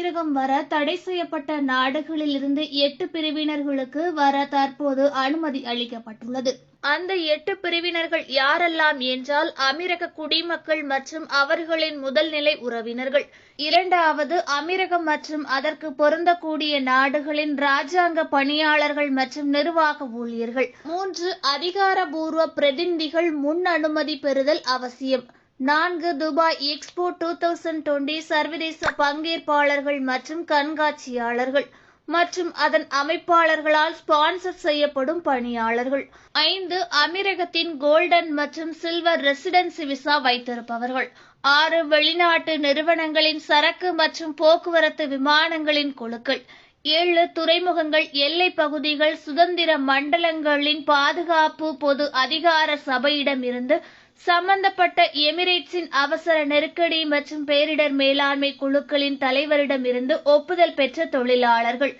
அமீரகம் வர தடை செய்யப்பட்ட நாடுகளில் இருந்து 8 பிரிவினர்களுக்கு வர தற்போது அனுமதி அளிக்கப்பட்டுள்ளது. அந்த 8 பிரிவினர்கள் யாரெல்லாம் என்றால், அமீரக குடிமக்கள் மற்றும் அவர்களின் முதல்நிலை உறவினர்கள். 2வது, அமீரகம் மற்றும் அதற்கு பொருந்தக்கூடிய நாடுகளின் இராஜாங்க பணியாளர்கள் மற்றும் நிர்வாக ஊழியர்கள். 3, அதிகாரபூர்வ பிரதிநிதிகள் முன் அனுமதி பெறுதல் அவசியம். 4, துபாய் எக்ஸ்போ 2020 சர்வதேச பங்கேற்பாளர்கள் மற்றும் கண்காட்சியாளர்கள் மற்றும் அதன் அமைப்பாளர்களால் ஸ்பான்சர் செய்யப்படும் பணியாளர்கள். 5, அமீரகத்தின் கோல்டன் மற்றும் சில்வர் ரெசிடென்சி விசா வைத்திருப்பவர்கள். 6, வெளிநாட்டு நிறுவனங்களின் சரக்கு மற்றும் போக்குவரத்து விமானங்களின் குழுக்கள். 7, துறைமுகங்கள், எல்லைப் பகுதிகள், சுதந்திர மண்டலங்களின் பாதுகாப்பு பொது அதிகார சபையிடமிருந்து சம்பந்தப்பட்ட எமிரேட்ஸின் அவசர நெருக்கடி மற்றும் பேரிடர் மேலாண்மை குழுக்களின் தலைவரிடமிருந்து ஒப்புதல் பெற்ற தொழிலாளர்கள்.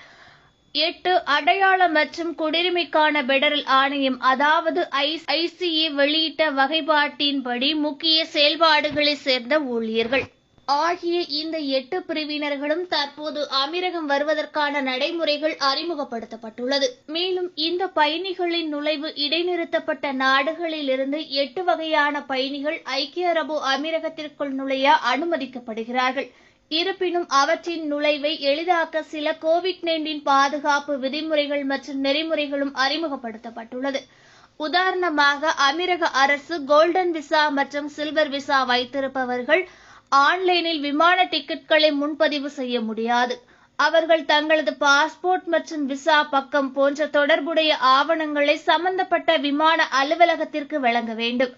8, அடையாள மற்றும் குடியுரிமைக்கான பெடரல் ஆணையம் அதாவது ICA வெளியிட்ட வகைப்பாட்டின்படி முக்கிய செயல்பாடுகளை சேர்ந்த ஊழியர்கள் ஆகிய இந்த 8 பிரிவினர்களும் தற்போது அமீரகம் வருவதற்கான நடைமுறைகள் அறிமுகப்படுத்தப்பட்டுள்ளது. மேலும் இந்த பயணிகளின் நுழைவு இடைநிறுத்தப்பட்ட நாடுகளில் இருந்து 8 வகையான பயணிகள் ஐக்கிய அரபு அமீரகத்திற்குள் நுழைய அனுமதிக்கப்படுகிறார்கள். இருப்பினும் அவற்றின் நுழைவை எளிதாக்க சில கோவிட்-19 பாதுகாப்பு விதிமுறைகள் மற்றும் நெறிமுறைகளும் அறிமுகப்படுத்தப்பட்டுள்ளது. உதாரணமாக, அமீரக அரசு கோல்டன் விசா மற்றும் சில்வர் விசா வைத்திருப்பவர்கள் ஆன்லைனில் விமான டிக்கெட்களை முன்பதிவு செய்ய முடியாது. அவர்கள் தங்களது பாஸ்போர்ட் மற்றும் விசா பக்கம் போன்ற தொடர்புடைய ஆவணங்களை சம்பந்தப்பட்ட விமான அலுவலகத்திற்கு வழங்க வேண்டும்.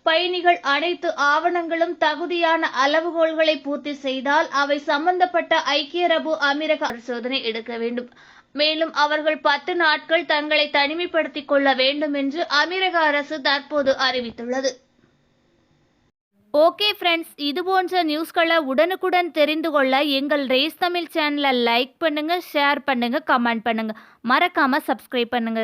பயணிகள் அனைத்து ஆவணங்களும் தகுதியான அளவுகோல்களை பூர்த்தி செய்தால் அவை சம்பந்தப்பட்ட ஐக்கிய அரபு அமீரக பரிசோதனை எடுக்க வேண்டும். மேலும் அவர்கள் 10 நாட்கள் தங்களை தனிமைப்படுத்திக் கொள்ள வேண்டும் என்று அமீரக அரசு தற்போது அறிவித்துள்ளது. ஓகே ஃப்ரெண்ட்ஸ், இது போன்ற நியூஸ்களை உடனுக்குடன் தெரிந்து கொள்ள எங்கள் ரேஸ் தமிழ் சேனலை லைக் பண்ணுங்க, ஷேர் பண்ணுங்க, கமெண்ட் பண்ணுங்க, மறக்காம சப்ஸ்கிரைப் பண்ணுங்க.